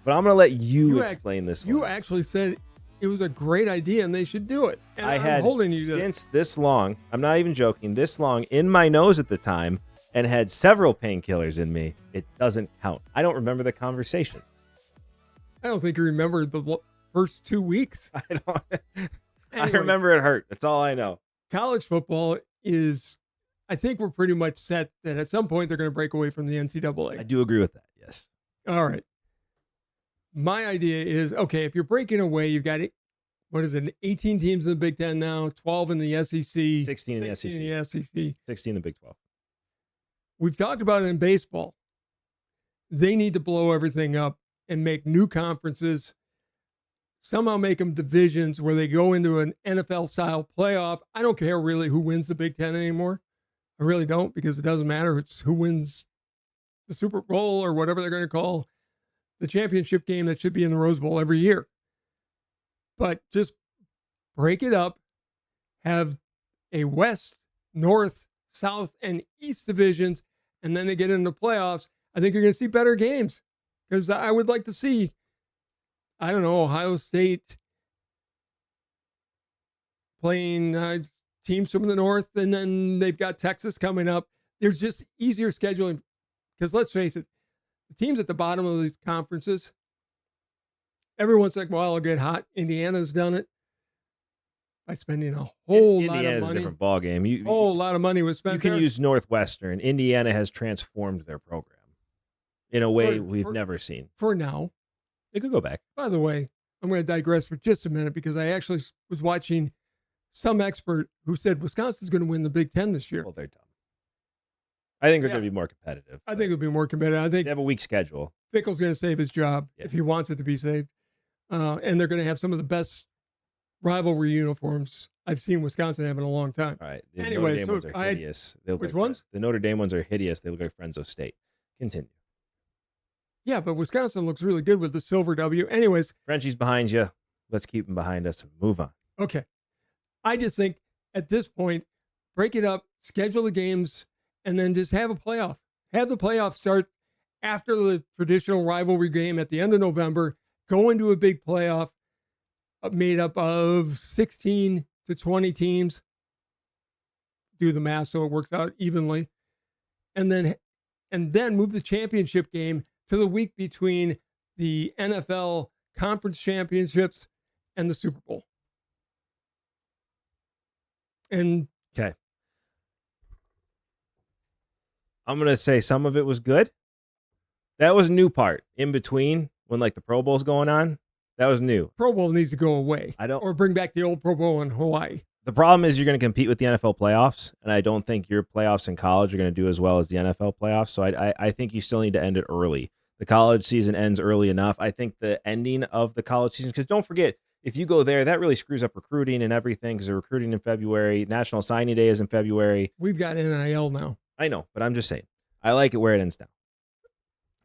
[SPEAKER 1] but I'm going to let you explain this one.
[SPEAKER 2] You actually said it was a great idea and they should do it. And
[SPEAKER 1] I had
[SPEAKER 2] holding you
[SPEAKER 1] stints this long, I'm not even joking, this long in my nose at the time and had several painkillers in me. It doesn't count. I don't remember the conversation.
[SPEAKER 2] I don't think you remember the first 2 weeks.
[SPEAKER 1] I don't. I remember it hurt. That's all I know.
[SPEAKER 2] College football is, I think we're pretty much set that at some point they're going to break away from the NCAA.
[SPEAKER 1] I do agree with that, yes.
[SPEAKER 2] All right. My idea is, okay, if you're breaking away, you've got, 18 teams in the Big Ten now, 12 in the SEC.
[SPEAKER 1] 16 in the SEC.
[SPEAKER 2] 16
[SPEAKER 1] in the Big 12.
[SPEAKER 2] We've talked about it in baseball. They need to blow everything up and make new conferences, somehow make them divisions where they go into an NFL-style playoff. I don't care really who wins the Big Ten anymore. I really don't, because it doesn't matter. It's who wins the Super Bowl or whatever they're going to call the championship game that should be in the Rose Bowl every year. But just break it up, have a West, North, South, and East divisions, and then they get into the playoffs. I think you're going to see better games, because I would like to see, I don't know, Ohio State playing teams from the North, and then they've got Texas coming up. There's just easier scheduling, because let's face it, the teams at the bottom of these conferences, everyone's like, well, I'll get hot. Indiana's done it by spending a whole lot of money.
[SPEAKER 1] Indiana's a different ballgame.
[SPEAKER 2] Whole lot of money was spent.
[SPEAKER 1] You can use Northwestern. Indiana has transformed their program in a way we've never seen.
[SPEAKER 2] For now.
[SPEAKER 1] They could go back.
[SPEAKER 2] By the way, I'm going to digress for just a minute, because I actually was watching some expert who said Wisconsin's going to win the Big Ten this year.
[SPEAKER 1] Well, they're dumb. I think they're going to be more competitive.
[SPEAKER 2] I think it'll be more competitive. I think
[SPEAKER 1] they have a weak schedule.
[SPEAKER 2] Fickell's going to save his job if he wants it to be saved. And they're going to have some of the best rivalry uniforms I've seen Wisconsin have in a long time.
[SPEAKER 1] All right. The Notre Dame ones are hideous.
[SPEAKER 2] Which ones?
[SPEAKER 1] The Notre Dame ones are hideous. They look like Fresno State. Continue.
[SPEAKER 2] Yeah, but Wisconsin looks really good with the silver W. Anyways.
[SPEAKER 1] Frenchie's behind you. Let's keep him behind us and move on.
[SPEAKER 2] Okay. I just think at this point, break it up, schedule the games, and then just have a playoff. Have the playoff start after the traditional rivalry game at the end of November. Go into a big playoff made up of 16 to 20 teams. Do the math so it works out evenly. And then move the championship game to the week between the NFL conference championships and the Super Bowl. And
[SPEAKER 1] okay. I'm going to say some of it was good. That was a new part in between when like the Pro Bowl's going on. That was new.
[SPEAKER 2] Pro Bowl needs to go away. Or bring back the old Pro Bowl in Hawaii.
[SPEAKER 1] The problem is you're going to compete with the NFL playoffs, and I don't think your playoffs in college are going to do as well as the NFL playoffs. So I think you still need to end it early. The college season ends early enough. I think the ending of the college season, because don't forget, if you go there, that really screws up recruiting and everything, because they're recruiting in February. National Signing Day is in February.
[SPEAKER 2] We've got NIL now.
[SPEAKER 1] I know, but I'm just saying. I like it where it ends now.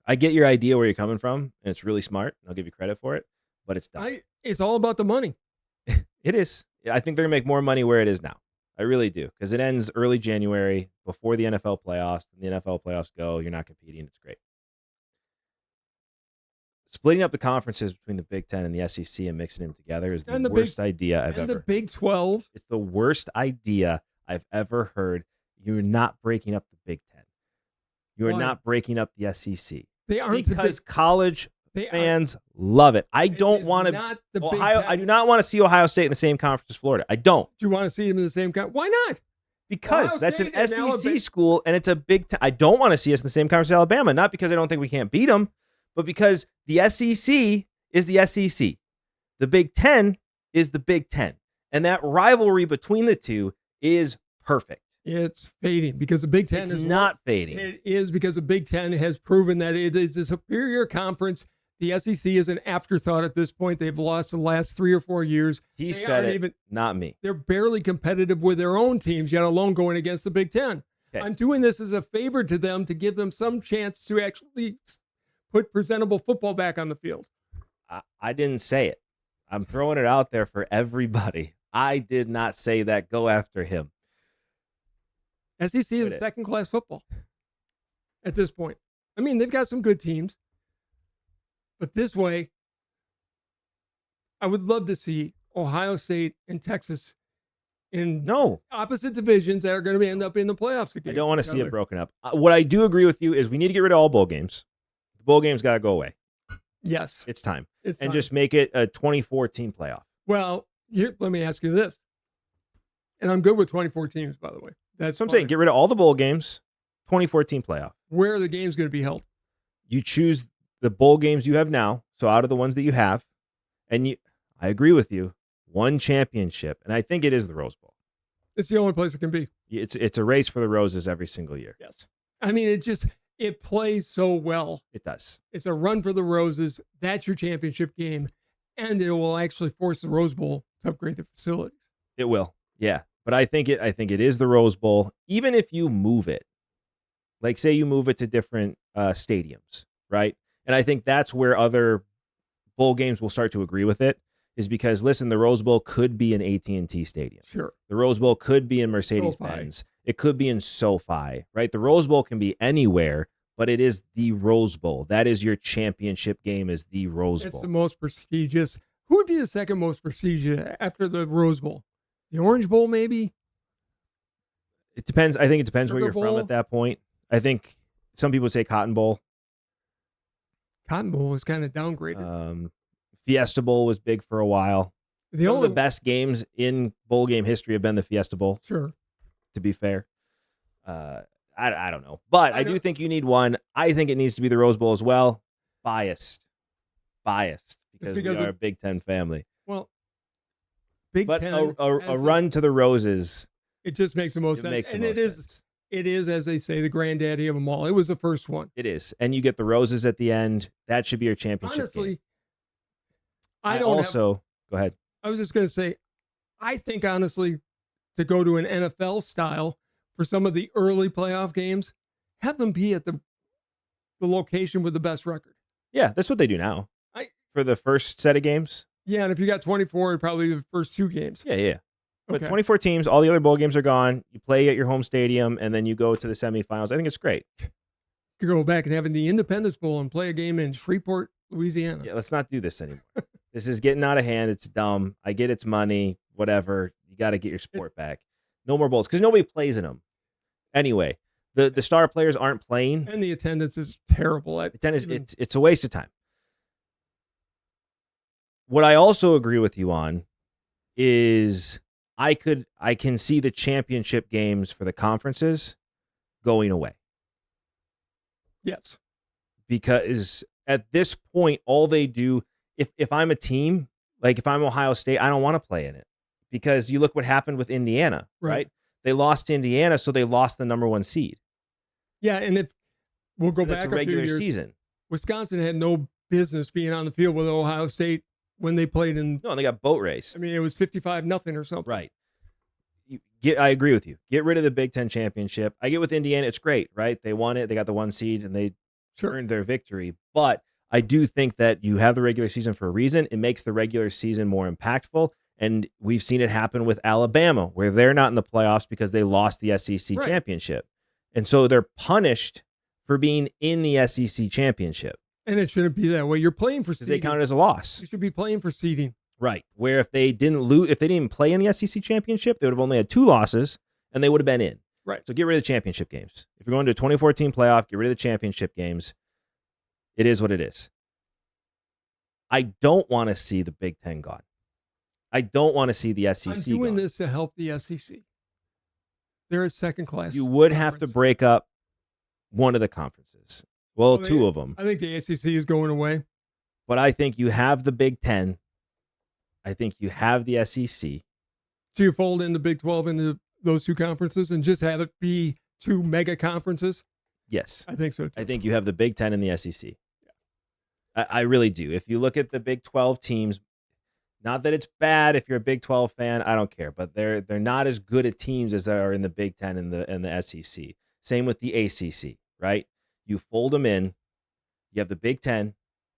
[SPEAKER 1] I get your idea where you're coming from, and it's really smart. And I'll give you credit for it, but it's dumb.
[SPEAKER 2] It's all about the money.
[SPEAKER 1] It is. I think they're going to make more money where it is now. I really do, because it ends early January before the NFL playoffs. And the NFL playoffs go. You're not competing. It's great. Splitting up the conferences between the Big Ten and the SEC and mixing them together is the worst idea I've ever heard.
[SPEAKER 2] And the Big 12.
[SPEAKER 1] It's the worst idea I've ever heard. You're not breaking up the Big Ten. You are not breaking up the SEC.
[SPEAKER 2] They aren't,
[SPEAKER 1] because college fans love it. I don't want to. I do not want to see Ohio State in the same conference as Florida. I don't.
[SPEAKER 2] Do you want to see them in the same conference? Why not?
[SPEAKER 1] Because
[SPEAKER 2] Ohio
[SPEAKER 1] that's an
[SPEAKER 2] State and
[SPEAKER 1] SEC
[SPEAKER 2] Alabama.
[SPEAKER 1] school, and it's a Big Ten. I don't want to see us in the same conference as Alabama, not because I don't think we can't beat them, but because the SEC is the SEC. The Big Ten is the Big Ten. And that rivalry between the two is perfect.
[SPEAKER 2] It's fading because the Big Ten
[SPEAKER 1] It's
[SPEAKER 2] is
[SPEAKER 1] not fading.
[SPEAKER 2] It is because the Big Ten has proven that it is a superior conference. The SEC is an afterthought at this point. They've lost the last 3 or 4 years.
[SPEAKER 1] He said it, not me.
[SPEAKER 2] They're barely competitive with their own teams, yet alone going against the Big Ten.
[SPEAKER 1] Okay.
[SPEAKER 2] I'm doing this as a favor to them to give them some chance to actually put presentable football back on the field.
[SPEAKER 1] I didn't say it. I'm throwing it out there for everybody. I did not say that. Go after him.
[SPEAKER 2] SEC is second-class football at this point. I mean, they've got some good teams. But this way, I would love to see Ohio State and Texas in opposite divisions that are going to end up in the playoffs again.
[SPEAKER 1] I don't want to see it broken up. What I do agree with you is we need to get rid of all bowl games. The bowl games got to go away.
[SPEAKER 2] Yes.
[SPEAKER 1] It's time. Just make it a 24-team playoff.
[SPEAKER 2] Well, let me ask you this. And I'm good with 24 teams, by the way. That's
[SPEAKER 1] what I'm saying. Get rid of all the bowl games, 24-team playoff.
[SPEAKER 2] Where are the games going to be held?
[SPEAKER 1] You choose the bowl games you have now, so out of the ones that you have, and I agree with you, one championship, and I think it is the Rose Bowl.
[SPEAKER 2] It's the only place it can be.
[SPEAKER 1] It's a race for the roses every single year.
[SPEAKER 2] Yes. I mean, it plays so well.
[SPEAKER 1] It does.
[SPEAKER 2] It's a run for the roses. That's your championship game, and it will actually force the Rose Bowl to upgrade the facilities.
[SPEAKER 1] It will, yeah. But I think it is the Rose Bowl, even if you move it. Like, say you move it to different stadiums, right? And I think that's where other bowl games will start to agree with it, is because, listen, the Rose Bowl could be in AT&T Stadium.
[SPEAKER 2] Sure.
[SPEAKER 1] The Rose Bowl could be in Mercedes-Benz. It could be in SoFi, right? The Rose Bowl can be anywhere, but it is the Rose Bowl. That is your championship game, is the Rose Bowl.
[SPEAKER 2] It's the most prestigious. Who would be the second most prestigious after the Rose Bowl? The Orange Bowl, maybe?
[SPEAKER 1] It depends. I think it depends
[SPEAKER 2] Sugar
[SPEAKER 1] where you're
[SPEAKER 2] Bowl?
[SPEAKER 1] from at that point. I think some people would say Cotton Bowl.
[SPEAKER 2] Cotton Bowl was kind of downgraded.
[SPEAKER 1] Fiesta Bowl was big for a while. Some of the best games in bowl game history have been the Fiesta Bowl.
[SPEAKER 2] Sure.
[SPEAKER 1] To be fair. I don't know. But I do think you need one. I think it needs to be the Rose Bowl as well. Biased. Because we are a Big Ten family.
[SPEAKER 2] Well, Big Ten.
[SPEAKER 1] A run to the roses.
[SPEAKER 2] It just makes the most sense. It is, as they say, the granddaddy of them all. It was the first one.
[SPEAKER 1] It is. And you get the roses at the end. That should be your championship
[SPEAKER 2] Honestly,
[SPEAKER 1] game. Go ahead.
[SPEAKER 2] I was just going to say, I think, honestly, to go to an NFL style for some of the early playoff games, have them be at the location with the best record.
[SPEAKER 1] Yeah, that's what they do now. For the first set of games.
[SPEAKER 2] Yeah, and if you got 24, it'd probably be the first 2 games.
[SPEAKER 1] Yeah. But 24 teams, all the other bowl games are gone. You play at your home stadium, and then you go to the semifinals. I think it's great.
[SPEAKER 2] You could go back and have the Independence Bowl and play a game in Shreveport, Louisiana.
[SPEAKER 1] Yeah, let's not do this anymore. This is getting out of hand. It's dumb. I get it's money, whatever. You got to get your sport back. No more bowls, because nobody plays in them. Anyway, the star players aren't playing.
[SPEAKER 2] And the attendance is terrible.
[SPEAKER 1] It's a waste of time. What I also agree with you on is I can see the championship games for the conferences going away.
[SPEAKER 2] Yes.
[SPEAKER 1] Because at this point, all they do, if I'm a team, like if I'm Ohio State, I don't want to play in it. Because you look what happened with Indiana, right? They lost to Indiana, so they lost the number 1 seed.
[SPEAKER 2] Yeah, and if we'll go back
[SPEAKER 1] a regular
[SPEAKER 2] few years,
[SPEAKER 1] season.
[SPEAKER 2] Wisconsin had no business being on the field with Ohio State when they played in.
[SPEAKER 1] No, they got boat race.
[SPEAKER 2] I mean, it was 55-0 or something.
[SPEAKER 1] Right. I agree with you. Get rid of the Big Ten championship. I get with Indiana. It's great, right? They won it. They got the 1 seed, and they earned their victory. But I do think that you have the regular season for a reason. It makes the regular season more impactful. And we've seen it happen with Alabama, where they're not in the playoffs because they lost the SEC championship. And so they're punished for being in the SEC championship.
[SPEAKER 2] And it shouldn't be that way. You're playing for seeding.
[SPEAKER 1] They count it as a loss.
[SPEAKER 2] You should be playing for seeding.
[SPEAKER 1] Right. Where if they didn't even play in the SEC championship, they would have only had 2 losses and they would have been in.
[SPEAKER 2] Right.
[SPEAKER 1] So get rid of the championship games. If you're going to a 24-team playoff, get rid of the championship games. It is what it is. I don't want to see the Big Ten gone. I don't want to see the SEC
[SPEAKER 2] I'm doing
[SPEAKER 1] gone.
[SPEAKER 2] this to help the SEC. They're a second class.
[SPEAKER 1] You would have to
[SPEAKER 2] conference.
[SPEAKER 1] break up one of the conferences. Well, two of them.
[SPEAKER 2] I think the ACC is going away.
[SPEAKER 1] But I think you have the Big Ten. I think you have the SEC.
[SPEAKER 2] Do you fold in the Big 12 into those two conferences and just have it be two mega conferences?
[SPEAKER 1] Yes.
[SPEAKER 2] I think so, too.
[SPEAKER 1] I think you have the Big Ten and the SEC. Yeah. I really do. If you look at the Big 12 teams, not that it's bad if you're a Big 12 fan, I don't care, but they're not as good at teams as they are in the Big Ten and the SEC. Same with the ACC, right? You fold them in. You have the Big Ten.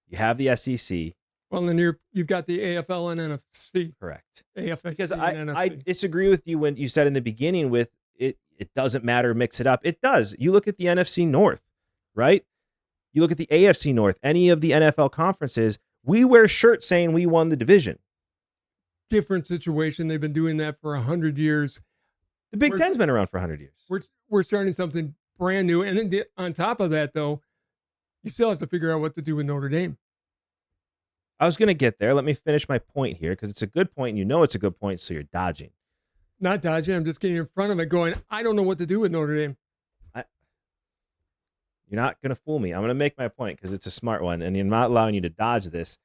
[SPEAKER 1] You have the SEC.
[SPEAKER 2] Well, then you've got the AFL and NFC.
[SPEAKER 1] Correct.
[SPEAKER 2] AFC
[SPEAKER 1] Because
[SPEAKER 2] and
[SPEAKER 1] I
[SPEAKER 2] NFC.
[SPEAKER 1] disagree with you when you said in the beginning with it doesn't matter, mix it up. It does. You look at the NFC North, right? You look at the AFC North, any of the NFL conferences, we wear shirts saying we won the division.
[SPEAKER 2] Different situation. They've been doing that for 100 years.
[SPEAKER 1] The Big Ten's been around for 100 years.
[SPEAKER 2] We're starting something brand new. And then on top of that, though, you still have to figure out what to do with Notre Dame.
[SPEAKER 1] I was going to get there. Let me finish my point here because it's a good point. And you know it's a good point, so you're dodging.
[SPEAKER 2] Not dodging. I'm just getting in front of it going, I don't know what to do with Notre Dame.
[SPEAKER 1] You're not going to fool me. I'm going to make my point because it's a smart one, and I'm not allowing you to dodge this.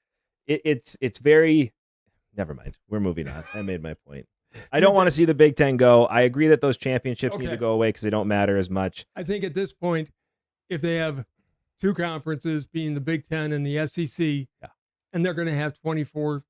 [SPEAKER 1] It's very – never mind. We're moving on. I made my point. I don't want to see the Big Ten go. I agree that those championships need to go away because they don't matter as much.
[SPEAKER 2] I think at this point, if they have two conferences being the Big Ten and the SEC, and they're going to have 24,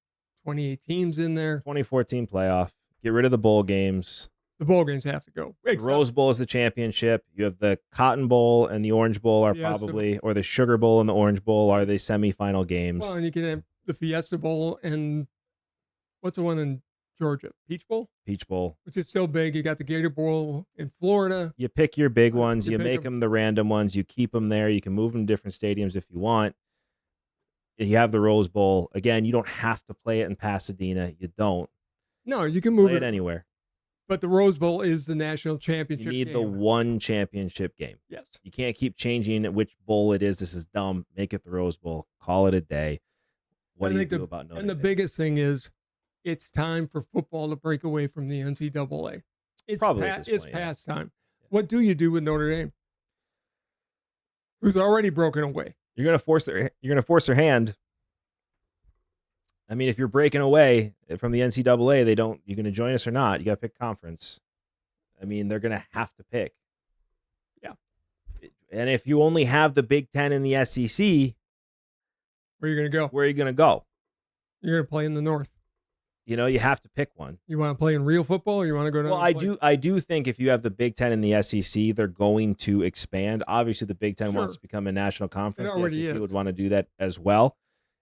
[SPEAKER 2] 28 teams in there.
[SPEAKER 1] 2014 playoff. Get rid of the bowl games.
[SPEAKER 2] The bowl games have to go.
[SPEAKER 1] The Rose Bowl is the championship. You have the Cotton Bowl and the Orange Bowl are probably, or the Sugar Bowl and the Orange Bowl are the semifinal games.
[SPEAKER 2] Well, and you can have the Fiesta Bowl and what's the one in Georgia? Peach Bowl?
[SPEAKER 1] Peach Bowl.
[SPEAKER 2] Which is still big. You got the Gator Bowl in Florida.
[SPEAKER 1] You pick your big ones. You make them the random ones. You keep them there. You can move them to different stadiums if you want. You have the Rose Bowl. Again, you don't have to play it in Pasadena. You don't.
[SPEAKER 2] No, you can move
[SPEAKER 1] it anywhere.
[SPEAKER 2] But the Rose Bowl is the national championship
[SPEAKER 1] game. You need the one championship game.
[SPEAKER 2] Yes.
[SPEAKER 1] You can't keep changing which bowl it is. This is dumb. Make it the Rose Bowl. Call it a day. What do you do about Notre Dame?
[SPEAKER 2] And the biggest thing is it's time for football to break away from the NCAA. It's past time. Yeah. What do you do with Notre Dame? Who's already broken away?
[SPEAKER 1] You're gonna force their hand. I mean, if you're breaking away from the NCAA, you're going to join us or not. You got to pick conference. I mean, they're going to have to pick.
[SPEAKER 2] Yeah.
[SPEAKER 1] And if you only have the Big Ten and the SEC,
[SPEAKER 2] where are you going to go?
[SPEAKER 1] Where are you going to go?
[SPEAKER 2] You're going to play in the North.
[SPEAKER 1] You know, you have to pick one.
[SPEAKER 2] You want to play in real football or you want to go down?
[SPEAKER 1] Well, I do think if you have the Big Ten and the SEC, they're going to expand. Obviously, the Big Ten wants to become a national conference. The SEC would want to do that as well.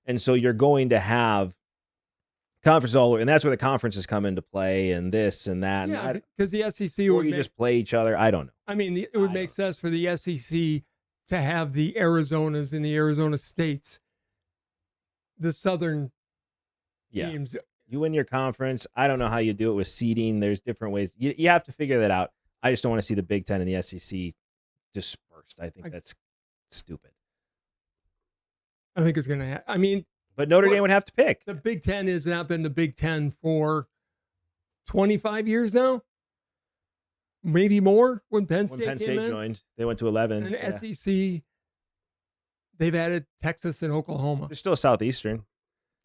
[SPEAKER 1] And so you're going to have conferences all over, and that's where the conferences come into play and this and that.
[SPEAKER 2] Yeah, because the SEC
[SPEAKER 1] would just play each other. I don't know.
[SPEAKER 2] I mean, it would make sense for the SEC to have the Arizonas and the Arizona States, the Southern teams.
[SPEAKER 1] You win your conference. I don't know how you do it with seeding. There's different ways. You have to figure that out. I just don't want to see the Big Ten and the SEC dispersed. I think that's stupid.
[SPEAKER 2] I think it's going to happen. I mean,
[SPEAKER 1] but Notre Dame would have to pick.
[SPEAKER 2] The Big Ten has not been the Big Ten for 25 years now, maybe more. When Penn State
[SPEAKER 1] joined, they went to 11.
[SPEAKER 2] And SEC, they've added Texas and Oklahoma.
[SPEAKER 1] They're still Southeastern.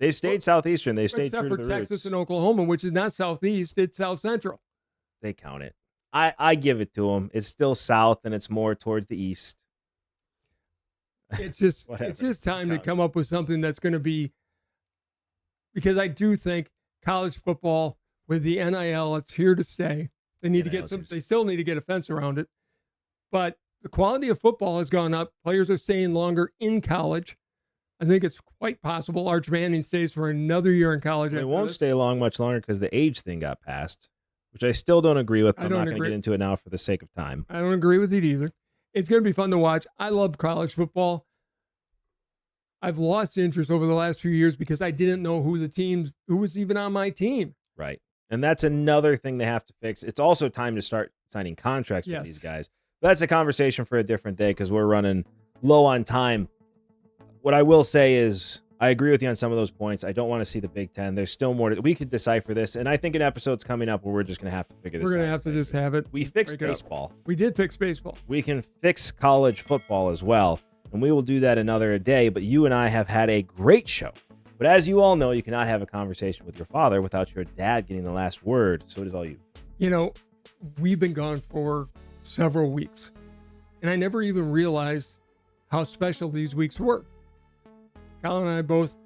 [SPEAKER 1] They've stayed Southeastern. They stayed true to the roots.
[SPEAKER 2] Except for Texas and Oklahoma, which is not Southeast, it's South Central.
[SPEAKER 1] They count it. I give it to them. It's still South, and it's more towards the East.
[SPEAKER 2] It's just time to come up with something that's going to be, because I do think college football with the NIL, it's here to stay. They need to get they still need to get a fence around it, but the quality of football has gone up. Players are staying longer in college. I think it's quite possible Arch Manning stays for another year in college.
[SPEAKER 1] They won't stay much longer because the age thing got passed, which I still don't agree with. I'm not going to get into it now for the sake of time.
[SPEAKER 2] I don't agree with it either. It's going to be fun to watch. I love college football. I've lost interest over the last few years because I didn't know who was even on my team.
[SPEAKER 1] Right. And that's another thing they have to fix. It's also time to start signing contracts with these guys. But that's a conversation for a different day because we're running low on time. What I will say is I agree with you on some of those points. I don't want to see the Big Ten. There's still more. We could decipher this, and I think an episode's coming up where we're just going to have to figure this out.
[SPEAKER 2] We're going to have to just have it.
[SPEAKER 1] We fixed baseball.
[SPEAKER 2] We did fix baseball.
[SPEAKER 1] We can fix college football as well, and we will do that another day. But you and I have had a great show. But as you all know, you cannot have a conversation with your father without your dad getting the last word. So it is all you.
[SPEAKER 2] You know, we've been gone for several weeks, and I never even realized how special these weeks were. Kyle and I both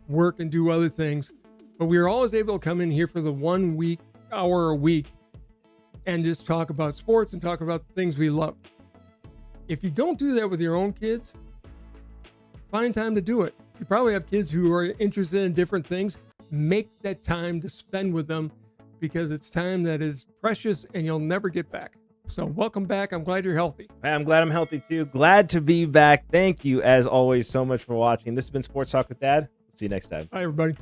[SPEAKER 2] work and do other things, but we are always able to come in here for the 1 hour a week and just talk about sports and talk about the things we love. If you don't do that with your own kids, find time to do it. You probably have kids who are interested in different things. Make that time to spend with them, because it's time that is precious and you'll never get back. So welcome back. I'm glad you're healthy.
[SPEAKER 1] I'm glad I'm healthy too. Glad to be back. Thank you, as always, so much for watching. This has been Sports Talk with Dad. See you next time.
[SPEAKER 2] Bye, everybody.